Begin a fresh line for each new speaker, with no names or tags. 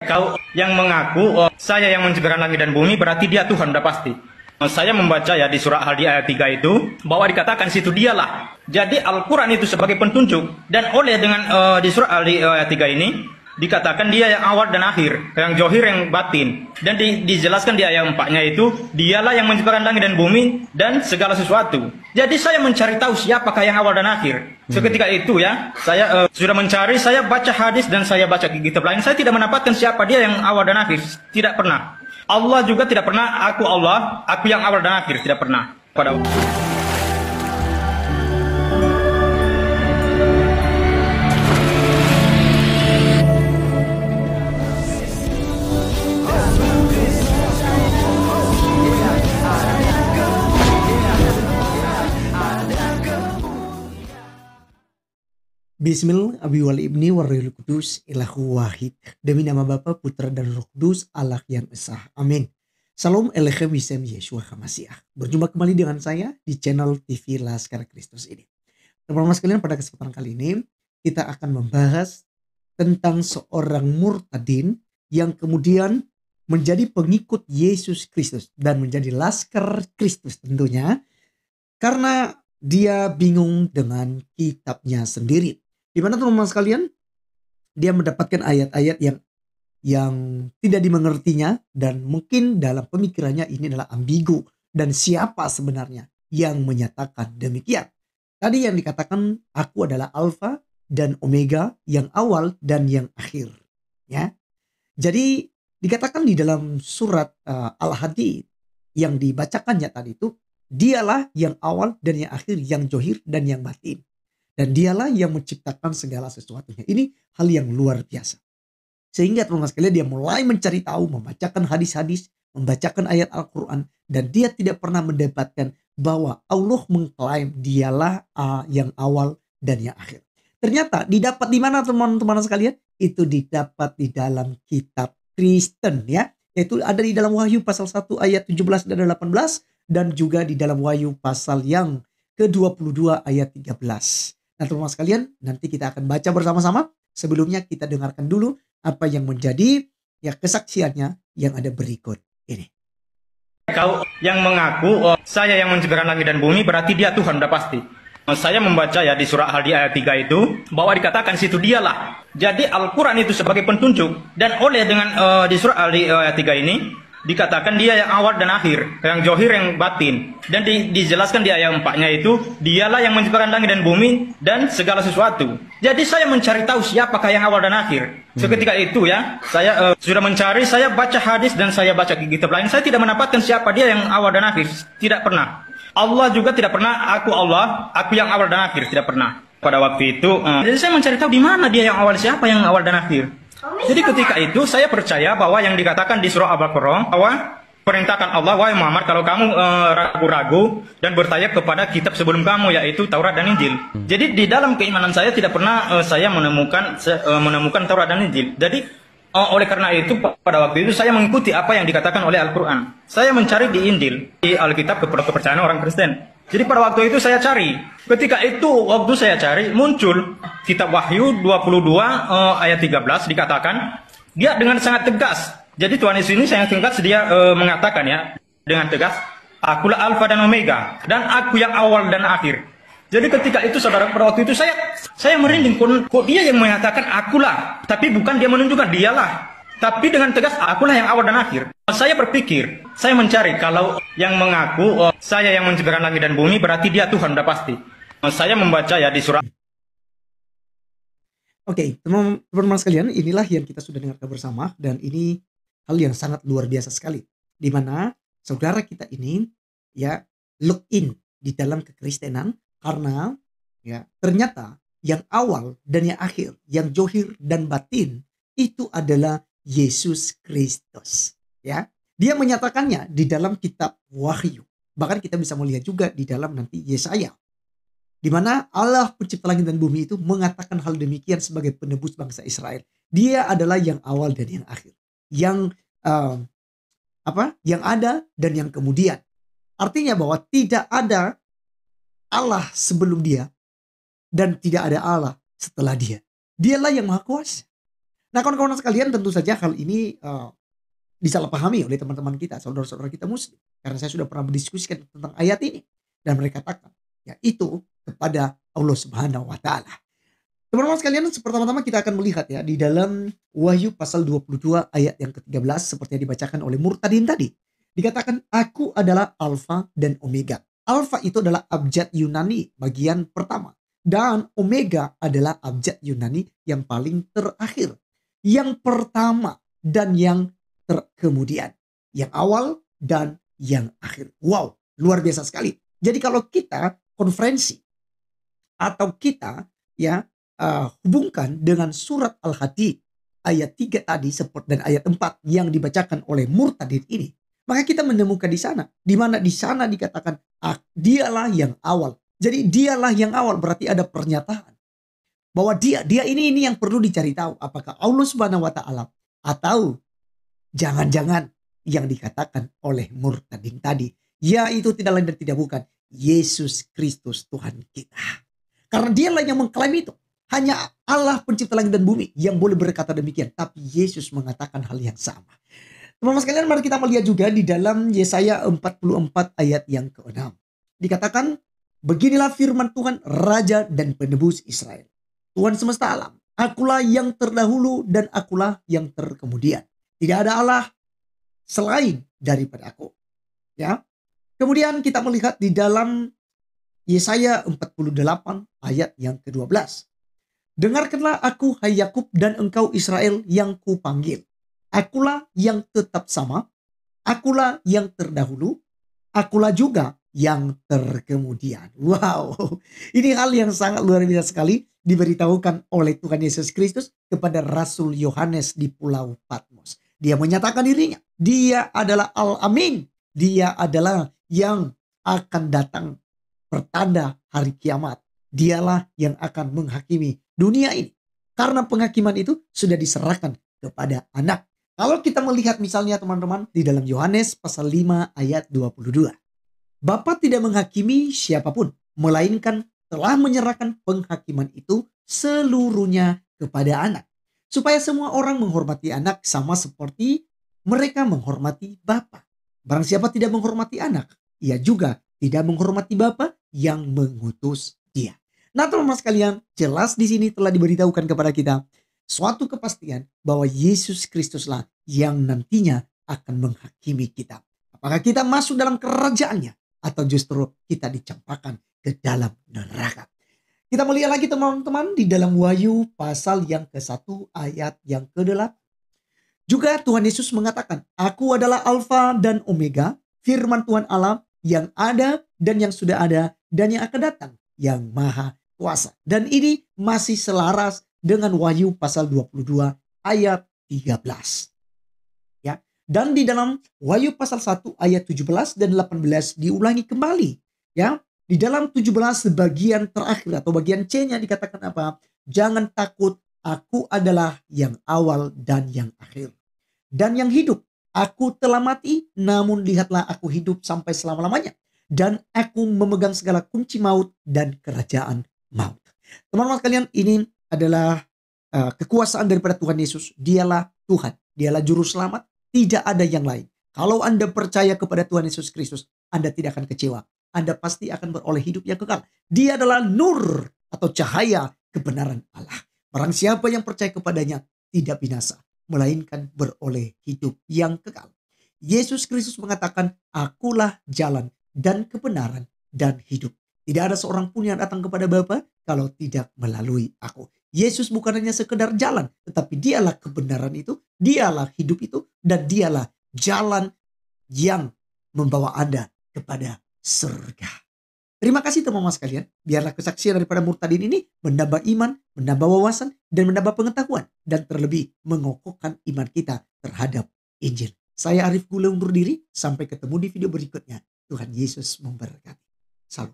Kau yang mengaku saya yang menciptakan langit dan bumi berarti dia Tuhan udah pasti. Saya membaca ya di surah Al di ayat 3 itu bahwa dikatakan situ dialah. Jadi Al-Quran itu sebagai petunjuk dan oleh dengan di surah Al di ayat 3 ini dikatakan dia yang awal dan akhir, yang zohir yang batin, dan dijelaskan di ayat 4-nya itu dialah yang menciptakan langit dan bumi dan segala sesuatu. Jadi saya mencari tahu siapakah yang awal dan akhir. Seketika itu ya saya sudah mencari, saya baca hadis dan saya baca kitab lain, saya tidak mendapatkan siapa dia yang awal dan akhir, tidak pernah. Allah juga tidak pernah, aku Allah, aku yang awal dan akhir, tidak pernah. Pada
Bismillah Abi wal ibni warahil kudus ilahu wahid. Demi nama Bapa, Putra dan Roh Kudus, Allah yang Esa. Amin. Salam Elechem Wisem Yeshua HaMashiach. Berjumpa kembali dengan saya di channel TV Laskar Kristus ini. Teman-teman sekalian, pada kesempatan kali ini kita akan membahas tentang seorang murtadin yang kemudian menjadi pengikut Yesus Kristus dan menjadi Laskar Kristus tentunya karena dia bingung dengan kitabnya sendiri. Di mana teman-teman sekalian, dia mendapatkan ayat-ayat yang tidak dimengertinya dan mungkin dalam pemikirannya ini adalah ambigu. Dan siapa sebenarnya yang menyatakan demikian? Tadi yang dikatakan aku adalah Alfa dan Omega, yang awal dan yang akhir. Ya, jadi dikatakan di dalam surat Al-Hadid yang dibacakannya tadi itu, dialah yang awal dan yang akhir, yang zohir dan yang batin. Dan dialah yang menciptakan segala sesuatunya. Ini hal yang luar biasa. Sehingga teman-teman sekalian, dia mulai mencari tahu, membacakan hadis-hadis, membacakan ayat Al-Quran. Dan dia tidak pernah mendapatkan bahwa Allah mengklaim dialah yang awal dan yang akhir. Ternyata didapat di mana teman-teman sekalian? Itu didapat di dalam kitab Kristen ya. Yaitu ada di dalam Wahyu pasal 1 ayat 17 dan 18. Dan juga di dalam Wahyu pasal yang ke-22 ayat 13. Nah teman-teman sekalian, nanti kita akan baca bersama-sama. Sebelumnya kita dengarkan dulu apa yang menjadi ya kesaksiannya yang ada berikut ini.
Kau yang mengaku saya yang menciptakan langit dan bumi berarti dia Tuhan udah pasti. Saya membaca ya di surah Al di ayat 3 itu bahwa dikatakan situ dialah. Jadi Al-Quran itu sebagai petunjuk dan oleh dengan di surah Al di ayat 3 ini dikatakan dia yang awal dan akhir, yang zohir yang batin, dan dijelaskan di ayat 4-nya itu dialah yang menciptakan langit dan bumi dan segala sesuatu. Jadi saya mencari tahu siapakah yang awal dan akhir. Seketika itu ya saya sudah mencari, saya baca hadis dan saya baca kitab lain, saya tidak mendapatkan siapa dia yang awal dan akhir, tidak pernah. Allah juga tidak pernah, aku Allah, aku yang awal dan akhir, tidak pernah. Pada waktu itu jadi saya mencari tahu di mana dia yang awal, siapa yang awal dan akhir. Jadi ketika itu saya percaya bahwa yang dikatakan di surah Al-Baqarah bahwa perintahkan Allah, wahai Muhammad, kalau kamu ragu-ragu dan bertanya kepada kitab sebelum kamu, yaitu Taurat dan Injil. Jadi di dalam keimanan saya tidak pernah saya menemukan Taurat dan Injil. Jadi oleh karena itu pada waktu itu saya mengikuti apa yang dikatakan oleh Al-Quran. Saya mencari di Injil, di Alkitab kepercayaan orang Kristen. Jadi pada waktu itu saya cari. Ketika itu waktu saya cari muncul kitab Wahyu 22 ayat 13 dikatakan dia dengan sangat tegas. Jadi Tuhan Yesus ini sangat tegas, dia mengatakan ya dengan tegas, akulah Alfa dan Omega dan aku yang awal dan akhir. Jadi ketika itu saudara, pada waktu itu saya merinding, kok dia yang mengatakan akulah, tapi bukan dia menunjukkan dialah. Tapi dengan tegas, akulah yang awal dan akhir. Saya berpikir, saya mencari, kalau yang mengaku saya yang menciptakan langit dan bumi berarti dia Tuhan udah pasti. Saya membaca ya di surah.
Oke, teman-teman sekalian, inilah yang kita sudah dengarkan bersama. Dan ini hal yang sangat luar biasa sekali. Di mana saudara kita ini ya look in di dalam kekristenan. Karena ya ternyata yang awal dan yang akhir, yang zohir dan batin itu adalah Yesus Kristus. Ya, dia menyatakannya di dalam kitab Wahyu. Bahkan kita bisa melihat juga di dalam nanti Yesaya, di mana Allah pencipta langit dan bumi itu mengatakan hal demikian sebagai penebus bangsa Israel. Dia adalah yang awal dan yang akhir, yang yang ada dan yang kemudian. Artinya bahwa tidak ada Allah sebelum dia dan tidak ada Allah setelah dia. Dialah yang maha kuasa. Nah, kawan-kawan sekalian, tentu saja hal ini disalahpahami oleh teman-teman kita, saudara-saudara kita muslim. Karena saya sudah pernah berdiskusikan tentang ayat ini. Dan mereka katakan, yaitu kepada Allah Subhanahu wa Ta'ala. Teman-teman sekalian, pertama-tama kita akan melihat ya di dalam Wahyu pasal 22 ayat yang ke-13 seperti yang dibacakan oleh Murtadin tadi. Dikatakan, aku adalah Alfa dan Omega. Alfa itu adalah abjad Yunani bagian pertama. Dan Omega adalah abjad Yunani yang paling terakhir. Yang pertama dan yang kemudian. Yang awal dan yang akhir. Wow, luar biasa sekali. Jadi kalau kita konferensi atau kita ya hubungkan dengan surat Al-Hadid ayat 3 tadi dan ayat 4 yang dibacakan oleh Murtadin ini, maka kita menemukan di sana, di mana di sana dikatakan dialah yang awal. Jadi dialah yang awal, berarti ada pernyataan bahwa dia ini yang perlu dicari tahu, apakah Allah Subhanahu wa Ta'ala atau jangan-jangan yang dikatakan oleh Murtadin tadi, yaitu tidak lain dan tidak bukan Yesus Kristus Tuhan kita. Karena dialah yang mengklaim itu. Hanya Allah pencipta langit dan bumi yang boleh berkata demikian. Tapi Yesus mengatakan hal yang sama. Teman-teman sekalian, mari kita melihat juga di dalam Yesaya 44 ayat yang ke-6. Dikatakan, beginilah firman Tuhan, Raja dan Penebus Israel. Tuhan semesta alam, akulah yang terdahulu dan akulah yang terkemudian. Tidak ada Allah selain daripada aku. Ya. Kemudian kita melihat di dalam Yesaya 48 ayat yang ke-12. Dengarkanlah aku, hai Yakub, dan engkau Israel yang kupanggil. Akulah yang tetap sama, akulah yang terdahulu, akulah juga yang terkemudian. Wow, ini hal yang sangat luar biasa sekali diberitahukan oleh Tuhan Yesus Kristus kepada Rasul Yohanes di Pulau Patmos. Dia menyatakan dirinya, dia adalah Al-Amin, dia adalah yang akan datang pertanda hari kiamat. Dialah yang akan menghakimi dunia ini. Karena penghakiman itu sudah diserahkan kepada anak. Kalau kita melihat misalnya teman-teman di dalam Yohanes pasal 5 ayat 22. Bapa tidak menghakimi siapapun, melainkan telah menyerahkan penghakiman itu seluruhnya kepada anak. Supaya semua orang menghormati anak sama seperti mereka menghormati Bapa. Barang siapa tidak menghormati anak, ia juga tidak menghormati Bapa yang mengutus dia. Nah, teman-teman sekalian, jelas di sini telah diberitahukan kepada kita suatu kepastian bahwa Yesus Kristuslah yang nantinya akan menghakimi kita. Apakah kita masuk dalam kerajaannya atau justru kita dicampakkan ke dalam neraka? Kita melihat lagi teman-teman di dalam Wahyu pasal yang ke-1 ayat yang ke-8. Juga Tuhan Yesus mengatakan, aku adalah Alfa dan Omega, firman Tuhan Allah yang ada dan yang sudah ada dan yang akan datang, yang maha kuasa. Dan ini masih selaras dengan Wahyu pasal 22 ayat 13. Ya. Dan di dalam Wahyu pasal 1 ayat 17 dan 18 diulangi kembali. Ya. Di dalam 17 bagian terakhir atau bagian C-nya dikatakan apa? Jangan takut, aku adalah yang awal dan yang akhir. Dan yang hidup. Aku telah mati, namun lihatlah aku hidup sampai selama-lamanya. Dan aku memegang segala kunci maut dan kerajaan maut. Teman-teman sekalian, ini adalah kekuasaan daripada Tuhan Yesus. Dialah Tuhan, dialah juru selamat, tidak ada yang lain. Kalau Anda percaya kepada Tuhan Yesus Kristus, Anda tidak akan kecewa. Anda pasti akan beroleh hidup yang kekal. Dia adalah nur atau cahaya kebenaran Allah. Barang siapa yang percaya kepadanya tidak binasa, melainkan beroleh hidup yang kekal. Yesus Kristus mengatakan, akulah jalan dan kebenaran dan hidup. Tidak ada seorang pun yang datang kepada Bapa kalau tidak melalui aku. Yesus bukan hanya sekedar jalan, tetapi dialah kebenaran itu, dialah hidup itu, dan dialah jalan yang membawa Anda kepada surga. Terima kasih teman-teman sekalian. Biarlah kesaksian daripada Murtadin ini menambah iman, menambah wawasan, dan menambah pengetahuan. Dan terlebih mengokohkan iman kita terhadap Injil. Saya Arif Gule undur diri. Sampai ketemu di video berikutnya. Tuhan Yesus memberkati. Salam.